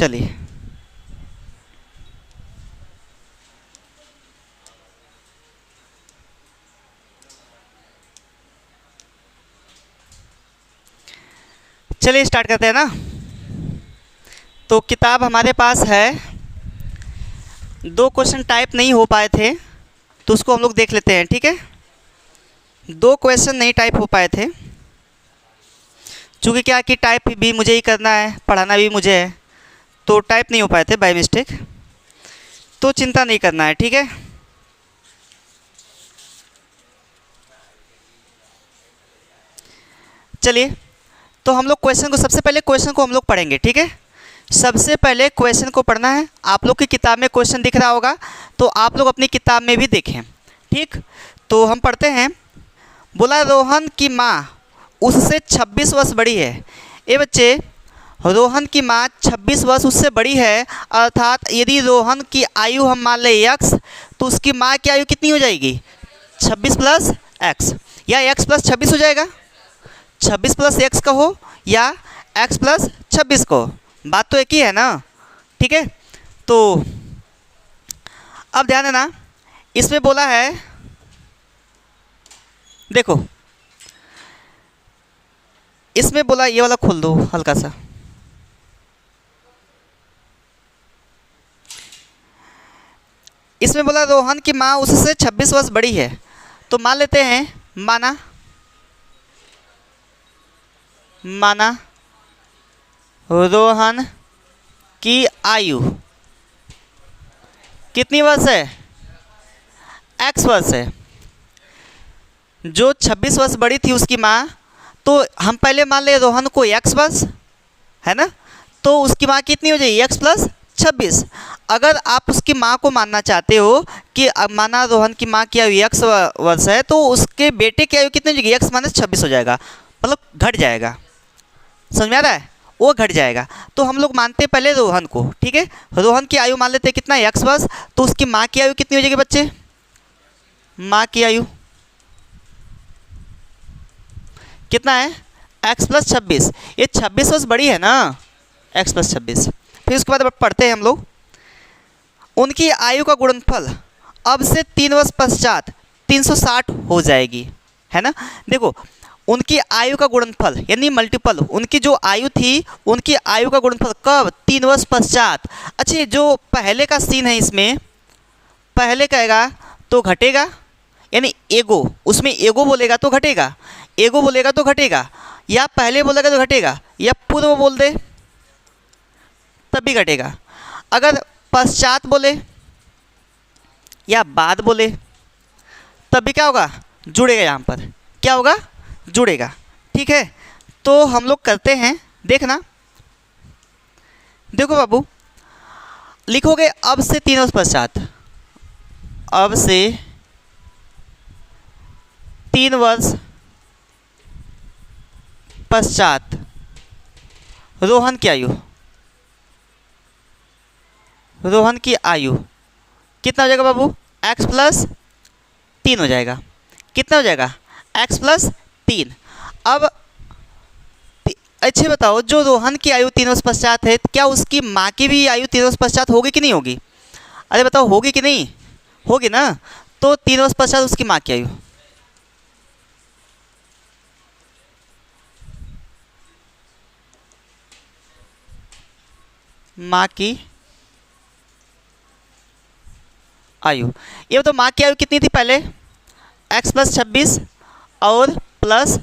चलिए चलिए स्टार्ट करते हैं ना। तो किताब हमारे पास है, 2 क्वेश्चन टाइप नहीं हो पाए थे तो उसको हम लोग देख लेते हैं, ठीक है। 2 क्वेश्चन नहीं टाइप हो पाए थे, चूँकि क्या कि टाइप भी मुझे ही करना है, पढ़ाना भी मुझे है, तो टाइप नहीं हो पाए थे बाय मिस्टेक। तो चिंता नहीं करना है, ठीक है। चलिए तो हम लोग क्वेश्चन को, सबसे पहले क्वेश्चन को हम लोग पढ़ेंगे, ठीक है। सबसे पहले क्वेश्चन को पढ़ना है। आप लोग की किताब में क्वेश्चन दिख रहा होगा, तो आप लोग अपनी किताब में भी देखें, ठीक। तो हम पढ़ते हैं। बोला रोहन की माँ उससे 26 वर्ष बड़ी है। ये बच्चे, रोहन की माँ 26 वर्ष उससे बड़ी है, अर्थात यदि रोहन की आयु हम मान लें x, तो उसकी माँ की आयु कितनी हो जाएगी? 26 प्लस x, या x प्लस 26 हो जाएगा। 26 प्लस x का हो या x प्लस 26 को, बात तो एक ही है ना, ठीक है। तो अब ध्यान देना, इसमें बोला है, देखो इसमें बोला, ये वाला खोल दो हल्का सा। इसमें बोला रोहन की माँ उससे 26 वर्ष बड़ी है, तो मान लेते हैं, माना रोहन की आयु कितनी वर्ष है? x वर्ष है। जो 26 वर्ष बड़ी थी उसकी माँ, तो हम पहले मान ले रोहन को x वर्ष है ना, तो उसकी माँ कितनी हो जाएगी? x plus 26। अगर आप उसकी माँ को मानना चाहते हो कि माना रोहन की माँ की आयु x वर्ष है, तो उसके बेटे की आयु कितनी हो जाएगी? x माइनस 26 हो जाएगा, मतलब घट जाएगा। समझ में आ रहा है? वो घट जाएगा। तो हम लोग मानते हैं पहले रोहन को, ठीक है। रोहन की आयु मान लेते हैं कितना? x वर्ष। तो उसकी माँ की आयु कितनी हो जाएगी बच्चे? माँ की आयु कितना है? x plus 26। ये 26 वर्ष बड़ी है ना, x प्लस 26। फिर उसके बाद पढ़ते हैं हम लोग, उनकी आयु का गुणनफल अब से 3 वर्ष पश्चात 360 हो जाएगी, है ना। देखो, उनकी आयु का गुणनफल यानी मल्टीपल, उनकी जो आयु थी उनकी आयु का गुणनफल कब? 3 वर्ष पश्चात। अच्छा, जो पहले का सीन है, इसमें पहले कहेगा तो घटेगा, यानी एगो, उसमें एगो बोलेगा तो घटेगा, एगो बोलेगा तो घटेगा, या पहले बोलेगा तो घटेगा, या पूर्व बोल दे तब भी घटेगा। अगर पश्चात बोले या बाद बोले तब भी क्या होगा? जुड़ेगा। यहाँ पर क्या होगा? जुड़ेगा, ठीक है। तो हम लोग करते हैं, देखना, देखो बाबू, लिखोगे अब से 3 वर्ष पश्चात, अब से 3 वर्ष पश्चात रोहन की आयु, रोहन की आयु कितना हो जाएगा बाबू? x प्लस 3 हो जाएगा। कितना हो जाएगा? x plus 3। अब अच्छे बताओ, जो रोहन की आयु 3 वर्ष पश्चात है, क्या उसकी माँ की भी आयु 3 वर्ष पश्चात होगी कि नहीं होगी? अरे बताओ, होगी कि नहीं? होगी ना। तो 3 वर्ष पश्चात उसकी माँ की आयु, माँ की आयु, ये तो माँ की आयु कितनी थी पहले? x प्लस 26 और प्लस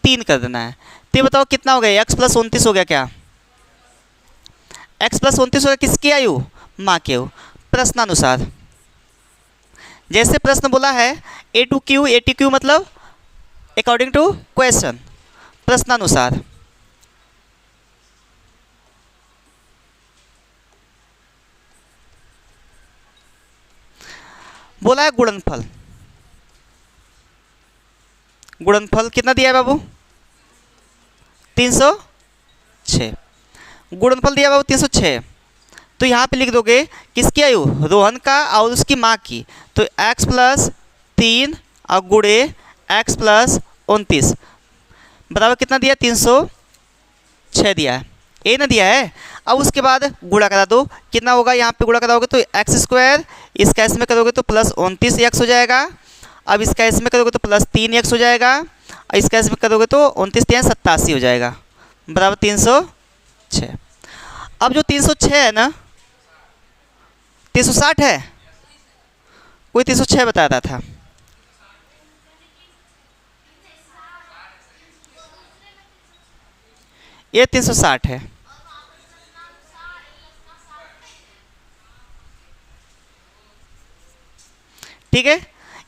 3 कर देना है। तो ये बताओ कितना हो गया? x प्लस 29 हो गया क्या? x प्लस 29 हो गया किसकी आयु? माँ की आयु। प्रश्नानुसार, जैसे प्रश्न बोला है ए टू क्यू मतलब अकॉर्डिंग टू क्वेश्चन, प्रश्नानुसार। बोला है गुणनफल, गुणनफल कितना दिया है बाबू? 306। गुणनफल दिया बाबू 306। तो यहाँ पे लिख दोगे किसकी आयु? रोहन का और उसकी माँ की। तो x प्लस 3 और गुणे x प्लस 29, बताओ कितना दिया? 306 दिया है। ए ना दिया है। अब उसके बाद गुणा करा दो, कितना होगा यहाँ पे गुणा कराओगे तो एक्स स्क्वायर, इसका इसमें करोगे तो प्लस 29x हो जाएगा। अब इसका इसमें करोगे तो प्लस 3x हो जाएगा, और इसका इसमें करोगे तो 29×3 87 हो जाएगा, बराबर 306। अब जो 306 है ना, 360 है, कोई 306 बता रहा था। ये 360 है। ठीक है,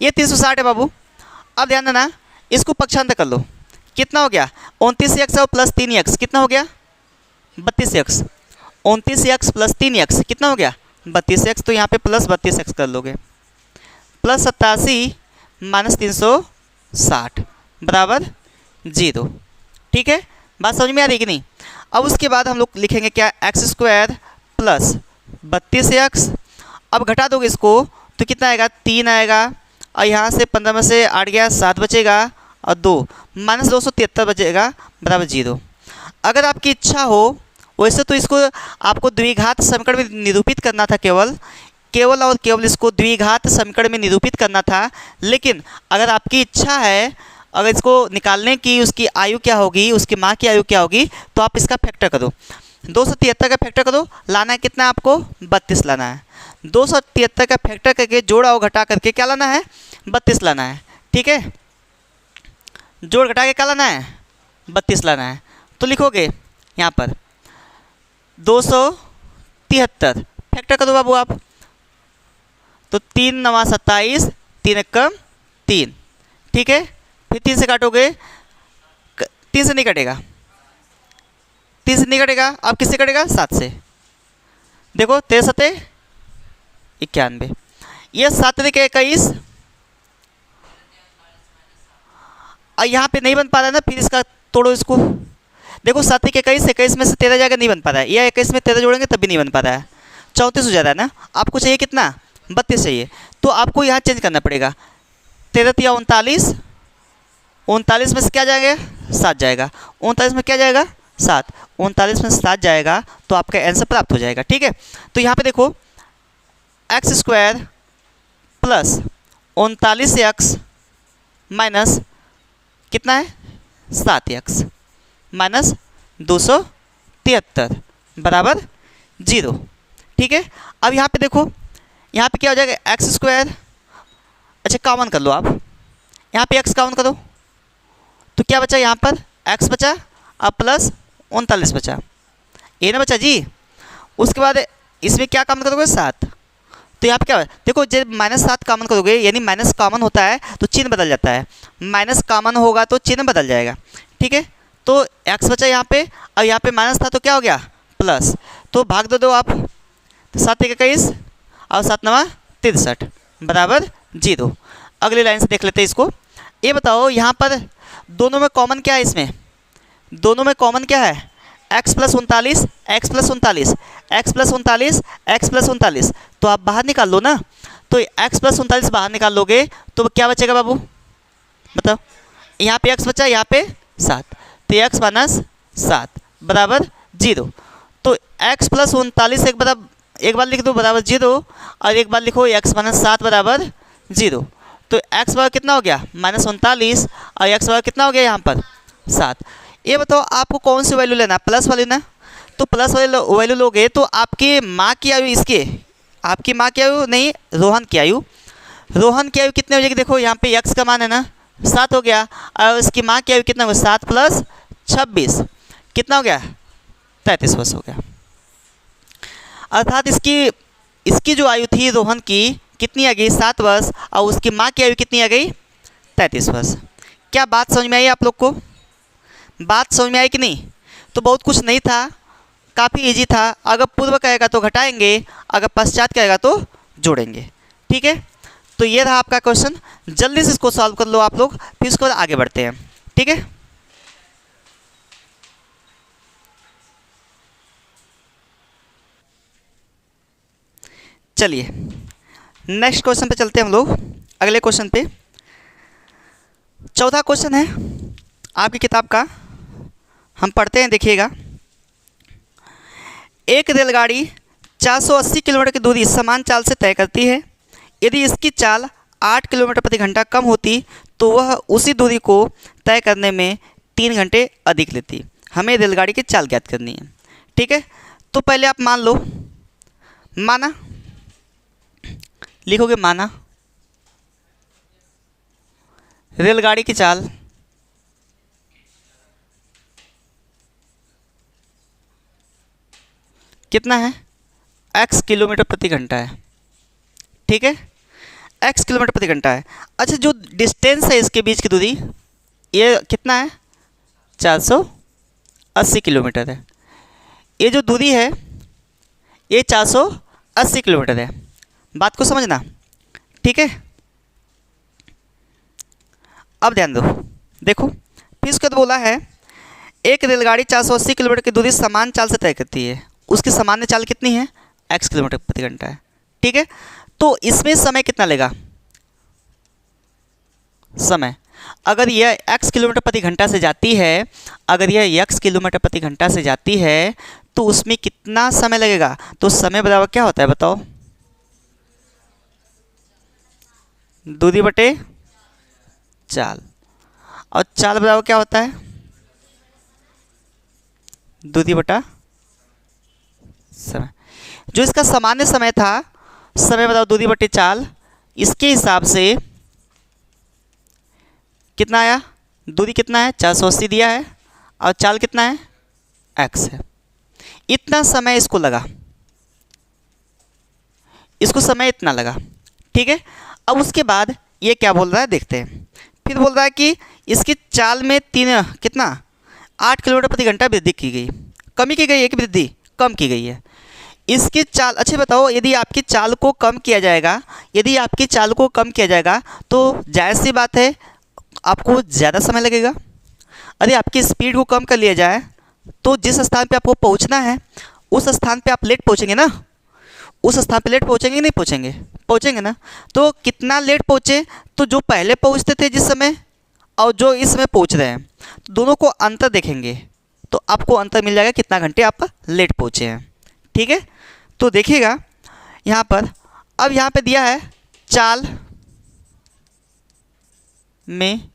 ये 360 है बाबू। अब ध्यान देना, इसको पक्षांतर कर लो, कितना हो गया 29x और प्लस 3x, कितना हो गया 32x। 29x प्लस 3x कितना हो गया 32x, तो यहाँ पे प्लस 32x कर लोगे, प्लस 87 माइनस 360 बराबर 0। ठीक है, बात समझ में आ रही कि नहीं। अब उसके बाद हम लोग लिखेंगे क्या, एक्स स्क्वायर प्लस 32x। अब घटा दोगे इसको तो कितना आएगा 3 आएगा, और यहाँ से 15 में से 8 गया 7 बचेगा, और 2 माइनस 273 बचेगा बराबर 0। अगर आपकी इच्छा हो वैसे तो इसको आपको द्विघात समीकरण में निरूपित करना था, केवल और केवल इसको द्विघात समीकरण में निरूपित करना था। लेकिन अगर आपकी इच्छा है, अगर इसको निकालने की, उसकी आयु क्या होगी, उसकी माँ की आयु क्या होगी, तो आप इसका फैक्टर करो, 273 का फैक्टर करो, लाना है कितना आपको 32 लाना है। 273 का फैक्टर करके जोड़ा और घटा करके क्या लाना है 32 लाना है। ठीक है, जोड़ घटा के क्या लाना है 32 लाना है। तो लिखोगे यहाँ पर 273 फैक्टर करो बाबू आप, तो 3 9 27, 3 1 3। ठीक है, फिर 3 से काटोगे, 3 से नहीं कटेगा, 3 से नहीं कटेगा, अब किससे कटेगा 7 से। देखो 13 7 91, ये 7 3 21, और यहाँ पे नहीं बन पा रहा है ना, फिर इसका तोड़ो इसको। देखो 7 3 21, 21 में से 13 जाएगा, नहीं बन पा रहा है, या 21 में 13 जोड़ेंगे तब भी नहीं बन पा रहा है, 34 हो जा रहा है ना। आपको चाहिए कितना 32 चाहिए, तो आपको यहाँ चेंज करना पड़ेगा, 13 3 39, 39 में से क्या जाएगा 7 जाएगा, 39 में क्या जाएगा 7, 39 में 7 जाएगा, तो आपका आंसर प्राप्त हो जाएगा। ठीक है, तो यहाँ पे देखो x square plus 39x minus कितना है 7x माइनस 273 बराबर 0। ठीक है, अब यहाँ पे देखो, यहाँ पे क्या हो जाएगा एक्स स्क्वायर, अच्छा कॉमन कर लो आप, यहाँ पे x कॉमन करो तो क्या बचा यहाँ पर x बचा, अब प्लस 39 बचा, ये ना बचा जी। उसके बाद इसमें क्या कॉमन करोगे 7, तो यहाँ पे क्या है देखो, जब -7 कॉमन करोगे यानी माइनस कॉमन होता है तो चिन्ह बदल जाता है, माइनस कॉमन होगा तो चिन्ह बदल जाएगा। ठीक है, तो x बचा यहाँ पे, और यहाँ पे माइनस था तो क्या हो गया प्लस, तो भाग दो आप, तो 7 1 21 और 7 9 63 बराबर 0। अगली लाइन से देख लेते हैं इसको। ये बताओ यहाँ पर दोनों में कॉमन क्या है, इसमें दोनों में कॉमन क्या है x plus 39, x plus 39, x plus 39, x plus 39, तो आप बाहर निकाल लो ना। तो x प्लस 39 बाहर निकाल लोगे तो क्या बचेगा बाबू बताओ, यहाँ पे x बचा, यहाँ पे 7, तो x माइनस 7 बराबर 0। तो x प्लस 39 एक बार लिख दो बराबर 0, और एक बार लिखो x माइनस 7 बराबर 0। तो x बराबर कितना हो गया -39, और x बराबर कितना हो गया यहाँ पर 7। ये बताओ आपको कौन सी वैल्यू लेना, प्लस वाली ना, तो प्लस वाली वैल्यू लोगे तो आपकी माँ की आयु, इसके आपकी माँ की आयु नहीं रोहन की आयु, रोहन की आयु कितनी हो जाएगी, देखो यहाँ पे x का मान है ना 7 हो गया, और इसकी माँ की आयु कितना होगा 7 प्लस 26 कितना हो गया 33 वर्ष हो गया। अर्थात इसकी जो आयु थी रोहन की कितनी आ गई 7 वर्ष, और उसकी माँ की आयु कितनी आ गई 33 वर्ष। क्या बात समझ में आई आप लोग को, बात समझ में आई कि नहीं। तो बहुत कुछ नहीं था, काफ़ी इजी था। अगर पूर्व कहेगा तो घटाएंगे, अगर पश्चात कहेगा तो जोड़ेंगे। ठीक है, तो ये रहा आपका क्वेश्चन, जल्दी से इसको सॉल्व कर लो आप लोग, फिर उसके बाद आगे बढ़ते हैं। ठीक है, चलिए नेक्स्ट क्वेश्चन पे चलते हैं हम लोग, अगले क्वेश्चन पे। चौथा क्वेश्चन है आपकी किताब का, हम पढ़ते हैं देखिएगा। एक रेलगाड़ी 480 किलोमीटर की दूरी समान चाल से तय करती है। यदि इसकी चाल 8 किलोमीटर प्रति घंटा कम होती तो वह उसी दूरी को तय करने में 3 घंटे अधिक लेती। हमें रेलगाड़ी की चाल ज्ञात करनी है। ठीक है, तो पहले आप मान लो, माना, लिखोगे माना रेलगाड़ी की चाल कितना है, x किलोमीटर प्रति घंटा है। ठीक है, x किलोमीटर प्रति घंटा है। अच्छा, जो डिस्टेंस है इसके बीच की दूरी ये कितना है, 480 किलोमीटर है। ये जो दूरी है ये 480 किलोमीटर है। बात को समझना। ठीक है, अब ध्यान दो, देखो फिर उसके बाद बोला है एक रेलगाड़ी 480 किलोमीटर की दूरी समान चाल से तय करती है। उसकी सामान्य चाल कितनी है, x किलोमीटर प्रति घंटा है। ठीक है, तो इसमें समय कितना लेगा, समय, अगर यह x किलोमीटर प्रति घंटा से जाती है, अगर यह x किलोमीटर प्रति घंटा से जाती है तो उसमें कितना समय लगेगा। तो समय बराबर क्या होता है बताओ, दूरी बटे चाल, और चाल बराबर क्या होता है, दूरी बटा समय। जो इसका सामान्य समय था, समय बताओ दूरी बटे चाल, इसके हिसाब से कितना आया, दूरी कितना है 480 दिया है और चाल कितना है x है। इतना समय इसको लगा, इसको समय इतना लगा। ठीक है, अब उसके बाद ये क्या बोल रहा है देखते हैं। फिर बोल रहा है कि इसकी चाल में कितना 8 किलोमीटर प्रति घंटा वृद्धि की गई, कमी की गई है कि वृद्धि, कम की गई है इसकी चाल। अच्छे बताओ, यदि आपकी चाल को कम किया जाएगा, यदि आपकी चाल को कम किया जाएगा तो जायज़ सी बात है आपको ज़्यादा समय लगेगा। यदि आपकी स्पीड को कम कर लिया जाए तो जिस स्थान पे आपको पहुंचना है उस स्थान पे आप लेट पहुंचेंगे ना, उस स्थान पे लेट पहुंचेंगे नहीं पहुंचेंगे, पहुंचेंगे ना। तो कितना लेट पहुंचे, तो जो पहले पहुंचते थे जिस समय और जो इस समय पहुंच रहे हैं, तो दोनों को अंतर देखेंगे तो आपको अंतर मिल जाएगा कितना घंटे आप लेट पहुंचे हैं। ठीक है, तो देखिएगा यहाँ पर, अब यहाँ पे दिया है चाल में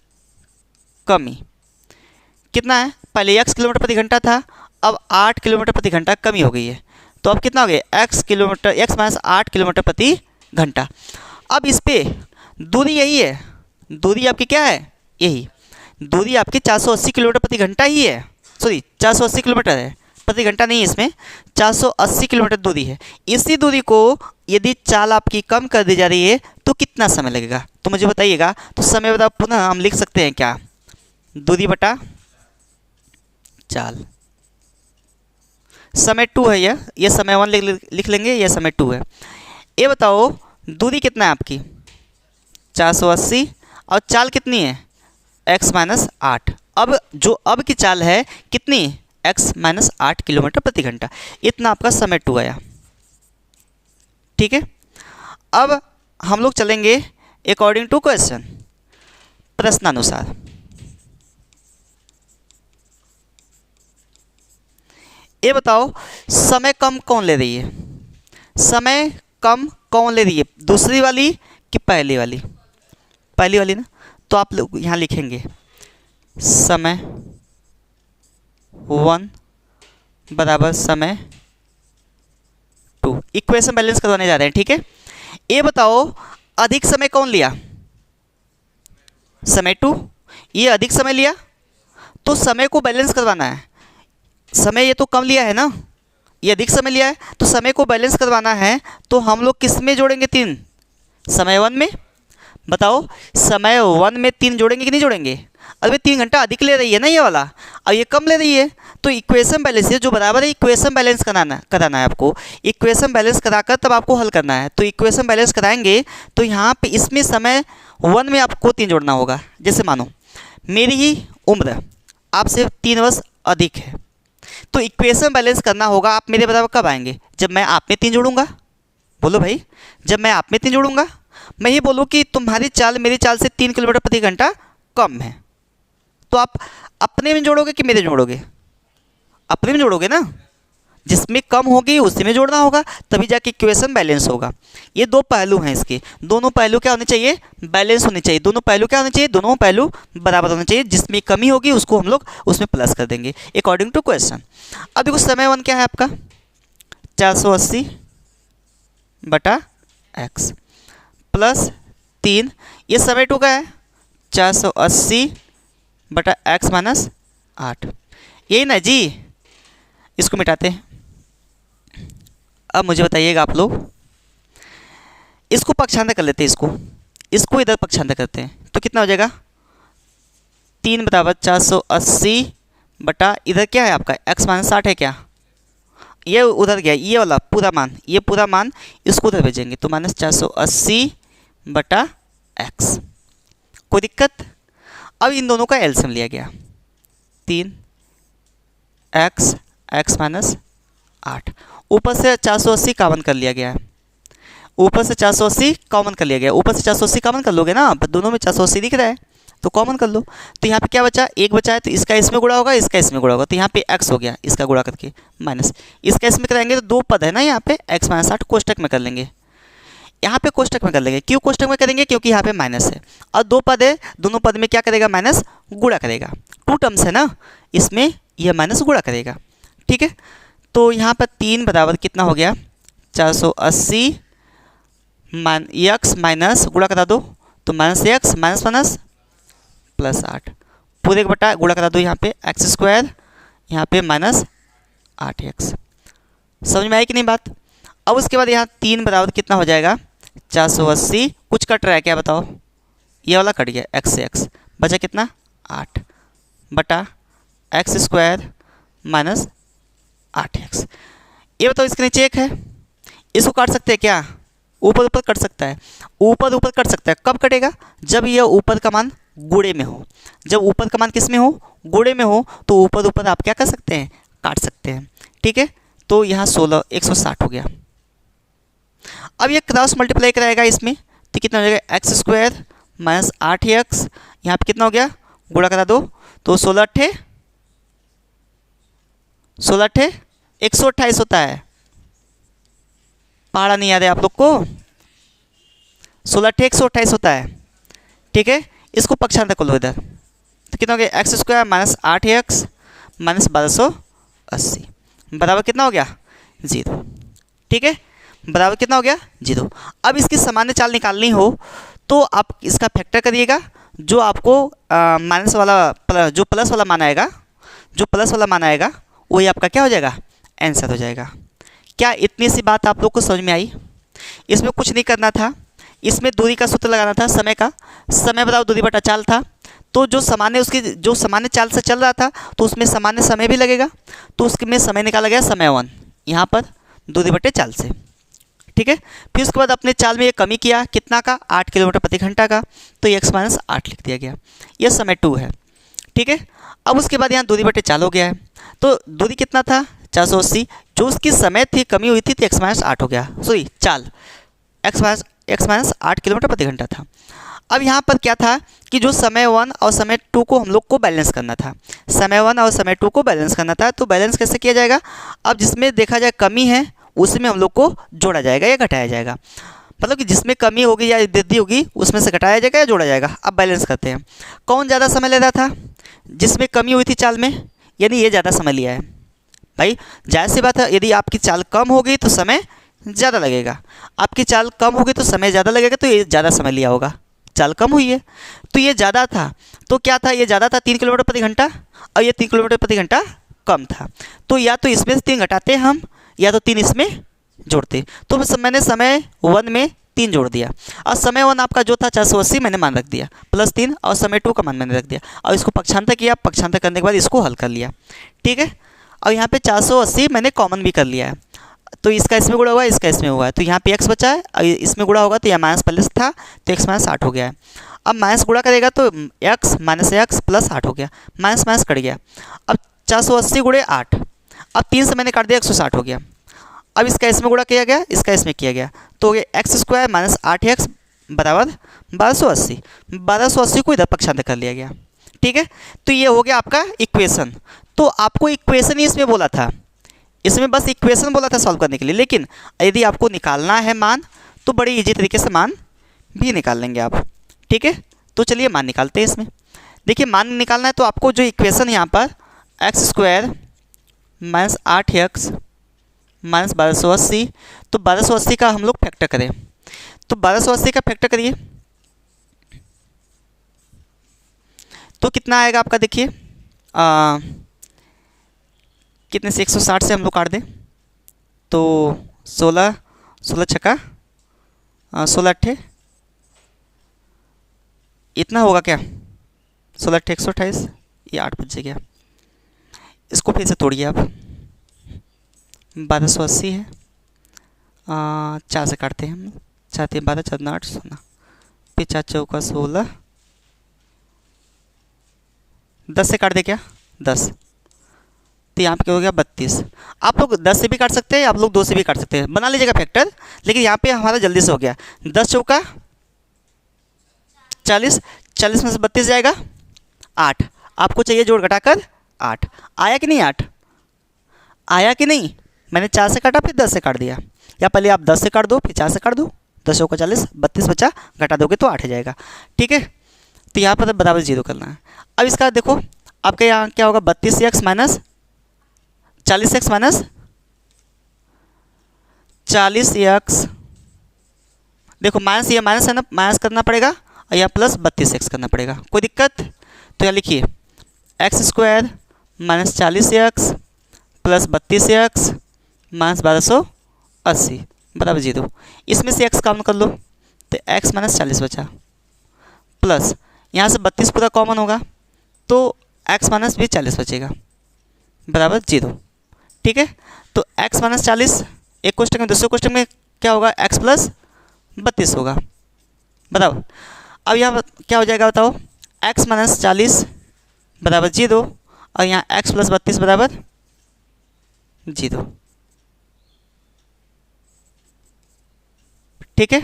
कमी कितना है, पहले x किलोमीटर प्रति घंटा था, अब 8 किलोमीटर प्रति घंटा कमी हो गई है। तो अब कितना हो गया, x kilometre, x minus 8 kilometre प्रति घंटा। अब इस पे दूरी यही है, दूरी आपकी क्या है, यही दूरी आपकी 480 किलोमीटर प्रति घंटा ही है, सॉरी 480 किलोमीटर है, प्रति घंटा नहीं है, इसमें 480 किलोमीटर दूरी है। इसी दूरी को यदि चाल आपकी कम कर दी जा रही है तो कितना समय लगेगा, तो मुझे बताइएगा। तो समय बता पुनः हम लिख सकते हैं क्या, दूरी बटा चाल। समय 2 है, यह समय 1 लिख लेंगे, यह समय 2 है। ये बताओ दूरी कितना है आपकी 480 और चाल कितनी है x माइनस 8। अब जो अब की चाल है कितनी, x माइनस 8 किलोमीटर प्रति घंटा, इतना आपका समय 2 आया। ठीक है, अब हम लोग चलेंगे अकॉर्डिंग टू क्वेश्चन, प्रश्नानुसार। ये बताओ समय कम कौन ले रही है, समय कम कौन ले रही है, दूसरी वाली कि पहली वाली, पहली वाली ना। तो आप लोग यहाँ लिखेंगे समय 1 बराबर समय 2, इक्वेशन बैलेंस करवाने जा रहे हैं। ठीक है, ये बताओ अधिक समय कौन लिया, समय 2, ये अधिक समय लिया तो समय को बैलेंस करवाना है। समय ये तो कम लिया है ना, ये अधिक समय लिया है, तो समय को बैलेंस करवाना है। तो हम लोग किस में जोड़ेंगे 3, समय 1 में। बताओ समय 1 में 3 जोड़ेंगे कि नहीं जोड़ेंगे। अभी 3 घंटा अधिक ले रही है ना ये वाला, अब ये कम ले रही है, तो इक्वेशन बैलेंस जो बराबर है इक्वेशन बैलेंस कराना है आपको। इक्वेशन बैलेंस कराकर तब आपको हल करना है। तो इक्वेशन बैलेंस कराएंगे तो यहाँ पे इसमें समय 1 में आपको 3 जोड़ना होगा। जैसे मानो मेरी ही उम्र आपसे 3 वर्ष अधिक है, तो इक्वेशन बैलेंस करना होगा। आप मेरे बराबर कब आएंगे, जब मैं आप में 3 जोड़ूंगा। बोलो भाई, जब मैं आप में 3 जोड़ूंगा, मैं ही बोलूँ कि तुम्हारी चाल मेरी चाल से 3 किलोमीटर प्रति घंटा कम है, तो आप अपने में जोड़ोगे कि मेरे में जोड़ोगे, अपने में जोड़ोगे ना। जिसमें कम होगी उसी में जोड़ना होगा, तभी जाके इक्वेशन बैलेंस होगा। ये दो पहलू हैं इसके, दोनों पहलू क्या होने चाहिए, बैलेंस होने चाहिए। दोनों पहलू क्या होने चाहिए, दोनों पहलू बराबर होने चाहिए। जिसमें कमी होगी उसको हम लोग उसमें प्लस कर देंगे अकॉर्डिंग टू क्वेश्चन। अब देखो समय वन क्या है आपका 480 बटा एक्स प्लस 3, ये समय टू का है 480 बटा एक्स माइनस 8, यही ना जी। इसको मिटाते हैं। अब मुझे बताइएगा आप लोग, इसको पक्षांतर कर लेते हैं, इसको इधर पक्षांतर करते हैं तो कितना हो जाएगा 3 बराबर 480 बटा इधर क्या है आपका एक्स माइनस 8 है क्या, ये उधर गया ये वाला पूरा मान, ये पूरा मान इसको उधर भेजेंगे तो माइनस 480 बटा एक्स। कोई दिक्कत। अब इन दोनों का एलसीएम लिया गया 3 एक्स माइनस 8, ऊपर से 480 कॉमन कर लिया गया है, ऊपर से 480 कॉमन कर लिया गया, ऊपर से 480 कॉमन कर लोगे ना, दोनों में 480 दिख रहा है तो कॉमन कर लो। तो यहाँ पे क्या बचा, एक बचा है तो इसका इसमें गुणा होगा, इसका इसमें गुणा होगा, तो यहाँ पे x हो गया, इसका गुणा करके माइनस इसका इसमें कराएंगे तो दो पद है ना यहाँ पे x माइनस 8 कोष्टक में कर लेंगे, यहाँ पे कोष्टक में कर लेंगे। क्यों कोष्टक में करेंगे, क्योंकि यहाँ पे माइनस है और दो पद है, दोनों पद में क्या करेगा माइनस गुणा करेगा, टू टर्म्स है ना, इसमें यह माइनस गुणा करेगा। ठीक है, तो यहाँ पर 3 बराबर कितना हो गया 480 एक्स माइनस गुणा करा दो तो minus x minus minus plus 8, पूरे का बटा गुणा करा दो यहाँ पे एक्स स्क्वायर, यहाँ पे माइनस 8x। समझ में आई कि नहीं बात। अब उसके बाद यहाँ 3 बराबर कितना हो जाएगा 480, कुछ कट रहा है क्या बताओ, ये वाला कट गया x से x, बचा कितना 8 बटा एक्स स्क्वायर माइनस 8x। ये बताओ इसके नीचे एक है, इसको काट सकते हैं क्या, ऊपर ऊपर कट सकता है, ऊपर ऊपर कट सकता है। कब कटेगा, जब यह ऊपर का मान गुणे में हो, जब ऊपर का मान किस में हो गुणे में हो तो ऊपर ऊपर आप क्या कर सकते हैं काट सकते हैं। ठीक है, तो यहाँ 16 160 हो गया। अब ये क्रॉस मल्टीप्लाई कराएगा इसमें तो कितना हो जाएगा एक्स स्क्वायर माइनस 8x, यहाँ पे कितना हो गया गुणा करा दो तो 16 अट्ठे 128 होता है, पहाड़ा नहीं याद है आप लोग को, 16 अट्ठे 128 होता है। ठीक है, इसको पक्षांतर कर लो इधर तो कितना हो गया x square minus 8x minus 1280 बराबर कितना हो गया 0। ठीक है, बराबर कितना हो गया 0। अब इसकी सामान्य चाल निकालनी हो तो आप इसका फैक्टर करिएगा, जो आपको माइनस वाला जो प्लस वाला मान आएगा, जो प्लस वाला मान आएगा वही आपका क्या हो जाएगा आंसर हो जाएगा। क्या इतनी सी बात आप लोग को समझ में आई। इसमें कुछ नहीं करना था, इसमें दूरी का सूत्र लगाना था, समय का, समय बराबर दूरी बटा चाल था। तो जो सामान्य उसकी जो सामान्य चाल से चल रहा था तो उसमें सामान्य समय भी लगेगा, तो उसमें समय निकाला गया समय 1 यहाँ पर दूरी बटे चाल से। ठीक है, फिर उसके बाद अपने चाल में ये कमी किया कितना का 8 किलोमीटर प्रति घंटा का, तो ये x माइनस 8 लिख दिया गया, ये समय 2 है। ठीक है, अब उसके बाद यहाँ दूरी बटे चाल हो गया है, तो दूरी कितना था 480, जो उसकी समय थी कमी हुई थी तो x माइनस 8 हो गया, सॉरी चाल x माइनस 8 किलोमीटर प्रति घंटा था। अब यहाँ पर क्या था कि जो समय 1 और समय 2 को हम लोग को बैलेंस करना था, समय 1 और समय 2 को बैलेंस करना था। तो बैलेंस कैसे किया जाएगा, अब जिसमें देखा जाए कमी है उसमें हम लोग को जोड़ा जाएगा या घटाया जाएगा, मतलब कि जिसमें कमी होगी या वृद्धि होगी उसमें से घटाया जाएगा या जोड़ा जाएगा। अब बैलेंस करते हैं, कौन ज़्यादा समय ले रहा था, जिसमें कमी हुई थी चाल में, यानी ये ज़्यादा समय लिया है। भाई जाहिर सी बात है, यदि आपकी चाल कम होगी तो समय ज़्यादा लगेगा, आपकी चाल कम होगी तो समय ज़्यादा लगेगा, तो ये ज़्यादा समय लिया होगा, चाल कम हुई है तो ये ज़्यादा था। तो क्या था, ये ज़्यादा था 3 किलोमीटर प्रति घंटा और ये 3 किलोमीटर प्रति घंटा कम था, तो या तो इसमें से 3 घटाते हम या तो 3 इसमें जोड़ते। तो मैंने समय 1 में 3 जोड़ दिया और समय 1 आपका जो था 480 मैंने मान रख दिया प्लस 3 और समय 2 का मान मैंने रख दिया और इसको पक्षांतर किया, पक्षांतर करने के बाद इसको हल कर लिया। ठीक है, और यहाँ पे 480 मैंने कॉमन भी कर लिया है, तो इसका इसमें गुणा हुआ है, इसका इसमें हुआ है, तो यहाँ पे x बचा है और इसमें गुणा होगा तो यह माइनस पहले से था तो x माइनस 8 हो गया है। अब माइनस गुणा करेगा तो x माइनस x प्लस 8 हो गया, माइनस माइनस कट गया। अब 480 गुणे 8, अब 3 से मैंने काट दिया 160 हो गया। अब इसका इसमें गुणा किया गया, इसका इसमें किया गया, तो ये एक्स स्क्वायर माइनस 8x बराबर 1280 को इधर पक्षांतर कर लिया गया। ठीक है, तो ये हो गया आपका इक्वेशन। तो आपको इक्वेशन ही इसमें बोला था, इसमें बस इक्वेशन बोला था सॉल्व करने के लिए, लेकिन यदि आपको निकालना है मान तो बड़ी इजी तरीके से मान भी निकाल लेंगे आप। ठीक है, तो चलिए मान निकालते हैं इसमें। देखिए मान निकालना है तो आपको जो इक्वेशन यहाँ पर x square minus 8x minus 1280, तो 1280 का हम लोग फैक्टर करें, तो 1280 का फैक्टर करिए तो कितना आएगा आपका। देखिए कितने से 160 से हम लोग काट दें तो 16 16 छक्का 16 अट्ठे इतना होगा क्या, 16 अट्ठे 128, ये 8 बच गया। इसको फिर से तोड़िए आप, 1280 है, 4 से काटते हैं हम, 4 3 12 4 9 8 16, फिर 4 चौका 16, 10 से काट दे क्या 10, तो यहाँ पे क्या हो गया 32। आप लोग 10 से भी काट सकते हैं, आप लोग 2 से भी काट सकते हैं, बना लीजिएगा फैक्टर, लेकिन यहाँ पे हमारा जल्दी से हो गया। 10 चौका 40, 40 में से 32 जाएगा 8, आपको चाहिए जोड़ घटाकर 8। आया कि नहीं 8 आया कि नहीं, मैंने 4 से काटा फिर 10 से काट दिया, या पहले आप 10 से काट दो फिर 4 से काट दो, 10 चौका 40, 32 बचा, घटा दोगे तो 8 आ जाएगा। ठीक है, तो यहाँ पर बराबर 0 करना है। अब इसका देखो आपके यहाँ क्या होगा, 32x minus 40x minus 40x, देखो माइनस, ये माइनस है ना, माइनस करना पड़ेगा और यहाँ प्लस 32x करना पड़ेगा, कोई दिक्कत। तो यहाँ लिखिए x square minus 40x plus 32x minus 1280 बराबर 0। इसमें से x काउंट कर लो तो x माइनस 40 बचा, प्लस यहाँ से 32 पूरा कॉमन होगा तो x माइनस भी 40 बचेगा बराबर 0। ठीक है, तो x माइनस 40 एक क्वेश्चन में, दूसरे क्वेश्चन में क्या होगा x प्लस 32 होगा बराबर। अब यहाँ क्या हो जाएगा बताओ, x माइनस 40 बराबर 0 और यहाँ x प्लस 32 बराबर 0। ठीक है,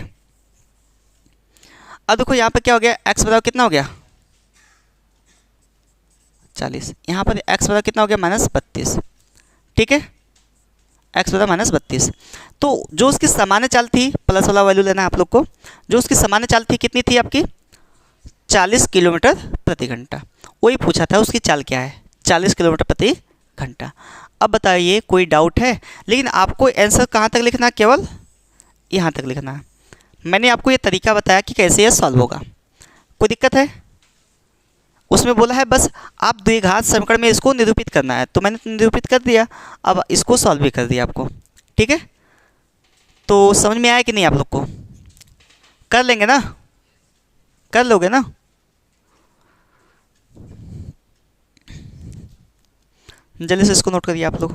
अब देखो यहाँ पे क्या हो गया, x बराबर कितना हो गया 40, यहाँ पर x बराबर कितना हो गया माइनस 32। ठीक है, x बराबर माइनस 32। तो जो उसकी सामान्य चाल थी, प्लस वाला वैल्यू लेना है आप लोग को, जो उसकी सामान्य चाल थी कितनी थी आपकी 40 किलोमीटर प्रति घंटा, वही पूछा था उसकी चाल क्या है 40 किलोमीटर प्रति घंटा। अब बताइए कोई डाउट है, लेकिन आपको आंसर कहाँ तक लिखना है, केवल यहाँ तक लिखना है। मैंने आपको ये तरीका बताया कि कैसे यह सॉल्व होगा, कोई दिक्कत है उसमें बोला है बस आप द्विघात समीकरण में इसको निरूपित करना है, तो मैंने निरूपित कर दिया, अब इसको सॉल्व भी कर दिया आपको। ठीक है, तो समझ में आया कि नहीं आप लोग को, कर लेंगे ना, कर लोगे ना। जल्दी से इसको नोट करिए आप लोग।